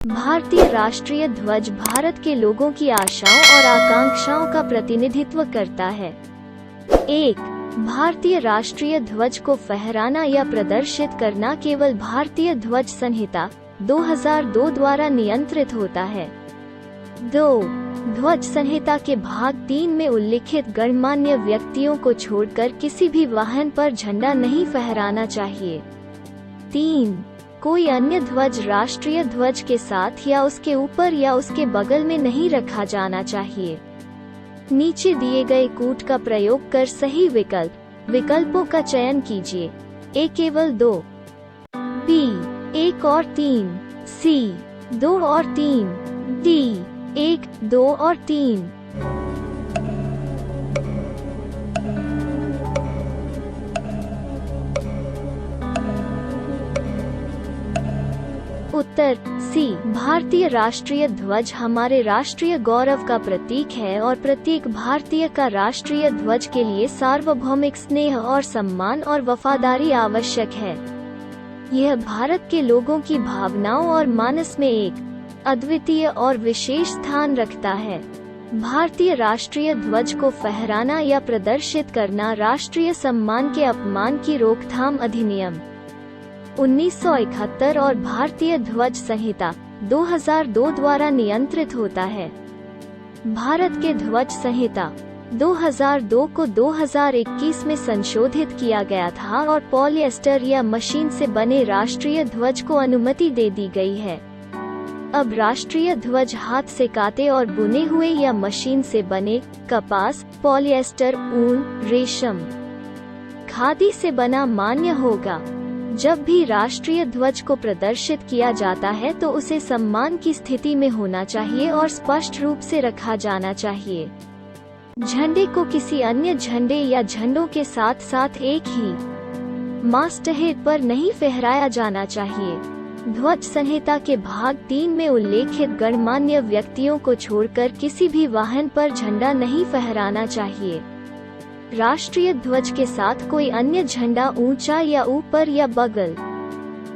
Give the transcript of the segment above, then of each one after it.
भारतीय राष्ट्रीय ध्वज भारत के लोगों की आशाओं और आकांक्षाओं का प्रतिनिधित्व करता है। 1. भारतीय राष्ट्रीय ध्वज को फहराना या प्रदर्शित करना केवल भारतीय ध्वज संहिता 2002 द्वारा नियंत्रित होता है। 2. ध्वज संहिता के भाग 3 में उल्लिखित गणमान्य व्यक्तियों को छोड़कर किसी भी वाहन पर झंडा नहीं फहराना चाहिए। 3. कोई अन्य ध्वज राष्ट्रीय ध्वज के साथ या उसके ऊपर या उसके बगल में नहीं रखा जाना चाहिए। नीचे दिए गए कूट का प्रयोग कर सही विकल्पों का चयन कीजिए। ए केवल 2, बी 1 और 3, सी 2 और 3, डी 1, 2 और 3। उत्तर सी। भारतीय राष्ट्रीय ध्वज हमारे राष्ट्रीय गौरव का प्रतीक है और प्रत्येक भारतीय का राष्ट्रीय ध्वज के लिए सार्वभौमिक स्नेह और सम्मान और वफादारी आवश्यक है। यह भारत के लोगों की भावनाओं और मानस में एक अद्वितीय और विशेष स्थान रखता है। भारतीय राष्ट्रीय ध्वज को फहराना या प्रदर्शित करना राष्ट्रीय सम्मान के अपमान की रोकथाम अधिनियम 1971 और भारतीय ध्वज संहिता 2002 द्वारा नियंत्रित होता है। भारत के ध्वज संहिता 2002 को 2021 में संशोधित किया गया था और पॉलिएस्टर या मशीन से बने राष्ट्रीय ध्वज को अनुमति दे दी गई है। अब राष्ट्रीय ध्वज हाथ से काते और बुने हुए या मशीन से बने कपास, पॉलिएस्टर, ऊन, रेशम, खादी से बना मान्य होगा। जब भी राष्ट्रीय ध्वज को प्रदर्शित किया जाता है तो उसे सम्मान की स्थिति में होना चाहिए और स्पष्ट रूप से रखा जाना चाहिए। झंडे को किसी अन्य झंडे या झंडों के साथ साथ एक ही मास्टहेड पर नहीं फहराया जाना चाहिए। ध्वज संहिता के भाग 3 में उल्लेखित गणमान्य व्यक्तियों को छोड़कर किसी भी वाहन पर झंडा नहीं फहराना चाहिए। राष्ट्रीय ध्वज के साथ कोई अन्य झंडा ऊंचा या ऊपर या बगल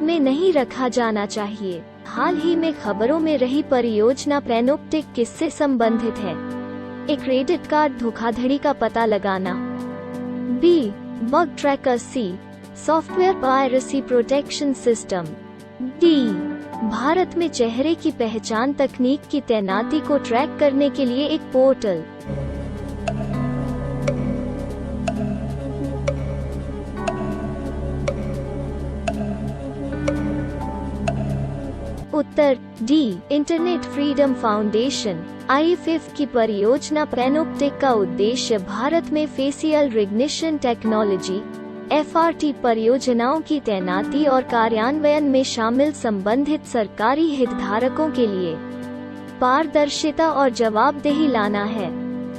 में नहीं रखा जाना चाहिए। हाल ही में खबरों में रही परियोजना पैनोप्टिक किससे संबंधित है? एक क्रेडिट कार्ड धोखाधड़ी का पता लगाना, B bug tracker, C software piracy protection system, D Bharat में चेहरे की पहचान तकनीक की तैनाती को ट्रैक करने के लिए एक पोर्टल। उत्तर D Internet Freedom Foundation IFF की परियोजना पैनोप्टिक का उद्देश्य भारत में फेसियल रिकग्निशन टेक्नोलॉजी FRT परियोजनाओं की तैनाती और कार्यान्वयन में शामिल संबंधित सरकारी हितधारकों के लिए पारदर्शिता और जवाबदेही लाना है।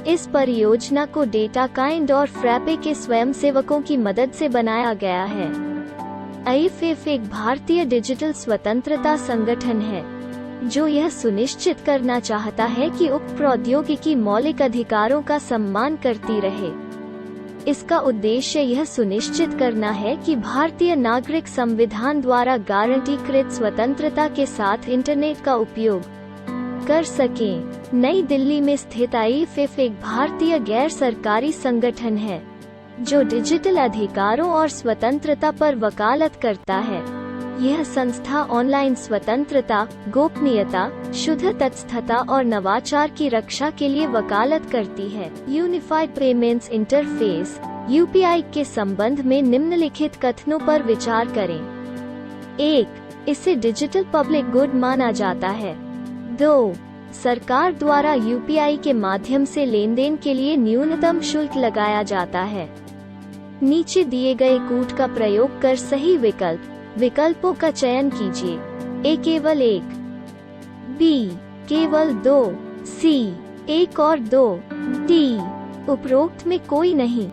इस परियोजना को डेटाकाइंड और फ्रैपे के स्वयंसेवकों की मदद से बनाया गया है। IFF एक भारतीय डिजिटल स्वतंत्रता संगठन है जो यह सुनिश्चित करना चाहता है कि उक्त प्रौद्योगिकी मौलिक अधिकारों का सम्मान करती रहे। इसका उद्देश्य यह सुनिश्चित करना है कि भारतीय नागरिक संविधान द्वारा गारंटीकृत स्वतंत्रता के साथ इंटरनेट का उपयोग कर सकें। नई दिल्ली में स्थित IFF एक भारतीय गैर सरकारी संगठन है जो डिजिटल अधिकारों और स्वतंत्रता पर वकालत करता है। यह संस्था ऑनलाइन स्वतंत्रता, गोपनीयता, शुद्ध तटस्थता और नवाचार की रक्षा के लिए वकालत करती है। यूनिफाइड पेमेंट्स इंटरफेस UPI के संबंध में निम्नलिखित कथनों पर विचार करें। 1. इसे डिजिटल पब्लिक गुड माना जाता है। 2. सरकार द्वारा UPI के माध्यम से लेनदेन के लिए न्यूनतम शुल्क लगाया जाता है। नीचे दिए गए कूट का प्रयोग कर सही विकल्पों का चयन कीजिए। ए केवल 1, बी केवल 2, सी 1 और 2, डी उपरोक्त में कोई नहीं।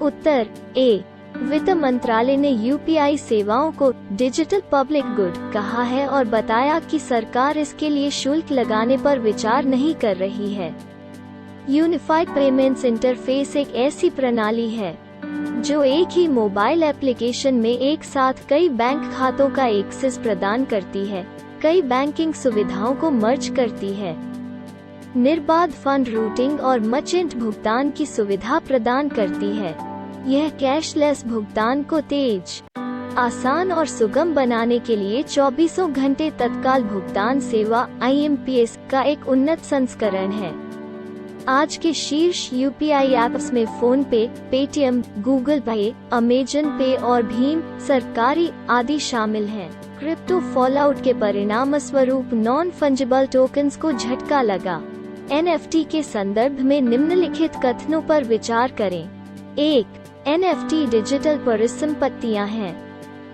उत्तर ए। वित्त मंत्रालय ने UPI सेवाओं को डिजिटल पब्लिक गुड कहा है और बताया कि सरकार इसके लिए शुल्क लगाने पर विचार नहीं कर रही है। यूनिफाइड पेमेंट्स इंटरफेस एक ऐसी प्रणाली है जो एक ही मोबाइल एप्लीकेशन में एक साथ कई बैंक खातों का एक्सेस प्रदान करती है, कई बैंकिंग सुविधाओं को मर्ज करती है, निर्बाध फंड रूटिंग और मर्चेंट भुगतान की सुविधा प्रदान करती है। यह कैशलेस भुगतान को तेज, आसान और सुगम बनाने के लिए 24 घंटे तत्काल भुगतान सेवा (IMPS) का एक उन्नत संस्करण है। आज के शीर्ष यूपीआई ऐप्स में फोन पे, पेटीएम, गूगल पे, अमेजन पे और भीम सरकारी आदि शामिल हैं। क्रिप्टो फॉलआउट के परिणामस्वरूप नॉन फंजिबल टोकन्स को झटका लगा। NFT के संदर्भ में निम्नलिखित कथनों पर विचार करें। 1. NFT डिजिटल परिसंपत्तियां हैं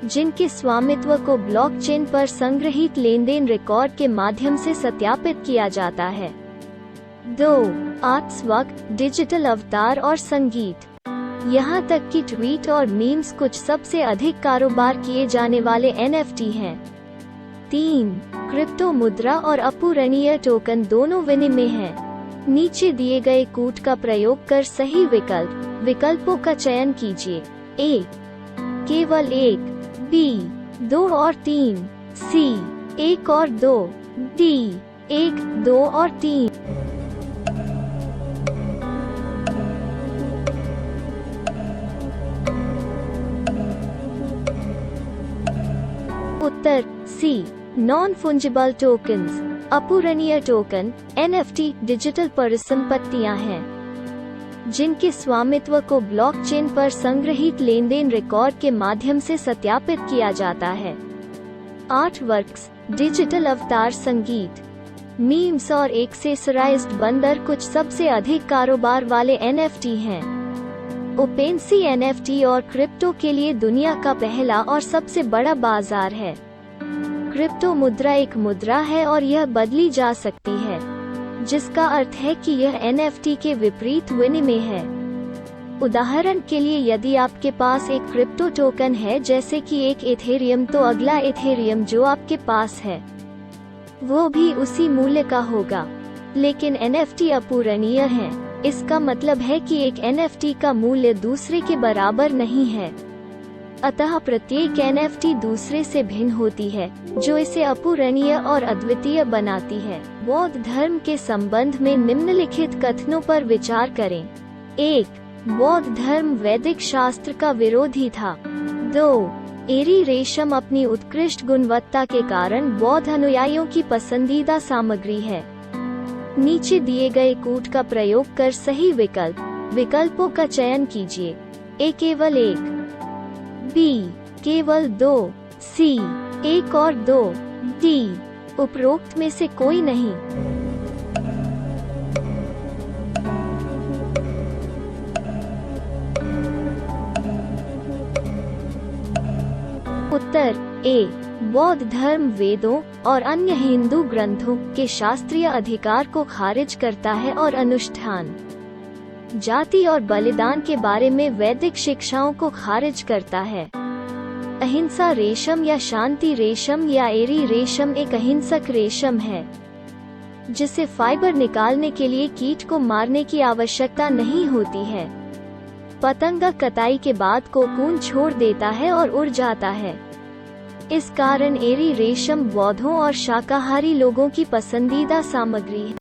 जिनके स्वामित्व को ब्लॉकचेन पर संग्रहीत लेनदेन रिकॉर्ड के माध्यम से सत्यापित किया जाता है। 2. आर्टवर्क, डिजिटल अवतार और संगीत। यहाँ तक कि ट्वीट और मीम्स कुछ सबसे अधिक कारोबार किए जाने वाले NFT हैं। 3. क्रिप्टो मुद्रा और अपूरणीय टोकन दोनों विनिमय हैं। नीचे दिए गए कूट का प्रयोग कर सही विकल्पों का चयन कीजिए। A. केवल 1, B. 2 और 3, C. 1 और 2, D. 1, 2 और 3। उत्तर C. नॉन फंजिबल टोकन्स, अपूरणीय टोकन NFT डिजिटल परिसंपत्तियां हैं जिनके स्वामित्व को ब्लॉकचेन पर संग्रहीत लेनदेन रिकॉर्ड के माध्यम से सत्यापित किया जाता है। आर्टवर्क्स, डिजिटल अवतार, संगीत, मीम्स और एक्सेसराइज्ड बंदर कुछ सबसे अधिक कारोबार वाले NFT हैं। ओपेनसी NFT और क्रिप्टो के लिए दुनिया का पहला और सबसे बड़ा बाजार है। क्रिप्टो मुद्रा एक मुद्रा है और यह बदली जा सकती है, जिसका अर्थ है कि यह NFT के विपरीत विनिमय है। उदाहरण के लिए, यदि आपके पास एक क्रिप्टो टोकन है जैसे कि एक इथेरियम, तो अगला इथेरियम जो आपके पास है वो भी उसी मूल्य का होगा। लेकिन NFT अपूरणीय है। इसका मतलब है कि एक NFT का मूल्य दूसरे के बराबर नहीं है। अतः प्रत्येक NFT दूसरे से भिन्न होती है, जो इसे अपूरणीय और अद्वितीय बनाती है। बौद्ध धर्म के संबंध में निम्नलिखित कथनों पर विचार करें। 1. बौद्ध धर्म वैदिक शास्त्र का विरोधी था। 2. एरी रेशम अपनी उत्कृष्ट गुणवत्ता के कारण बौद्ध अनुयायियों की पसंदीदा सामग्री है। नीचे दिए गए कूट का प्रयोग कर सही विकल्पों का चयन कीजिए। A. केवल 1, B. केवल 2, C. 1 और 2, D. उपरोक्त में से कोई नहीं। उत्तर A. बौद्ध धर्म वेदों और अन्य हिंदू ग्रंथों के शास्त्रीय अधिकार को खारिज करता है और अनुष्ठान, जाति और बलिदान के बारे में वैदिक शिक्षाओं को खारिज करता है। अहिंसा रेशम या शांति रेशम या एरी रेशम एक अहिंसक रेशम है जिसे फाइबर निकालने के लिए कीट को मारने की आवश्यकता नहीं होती है। पतंगा कटाई के बाद कोकून छोड़ देता है और उड़ जाता है। इस कारण एरी रेशम बौद्धों और शाकाहारी लोगों की पसंदीदा सामग्री है।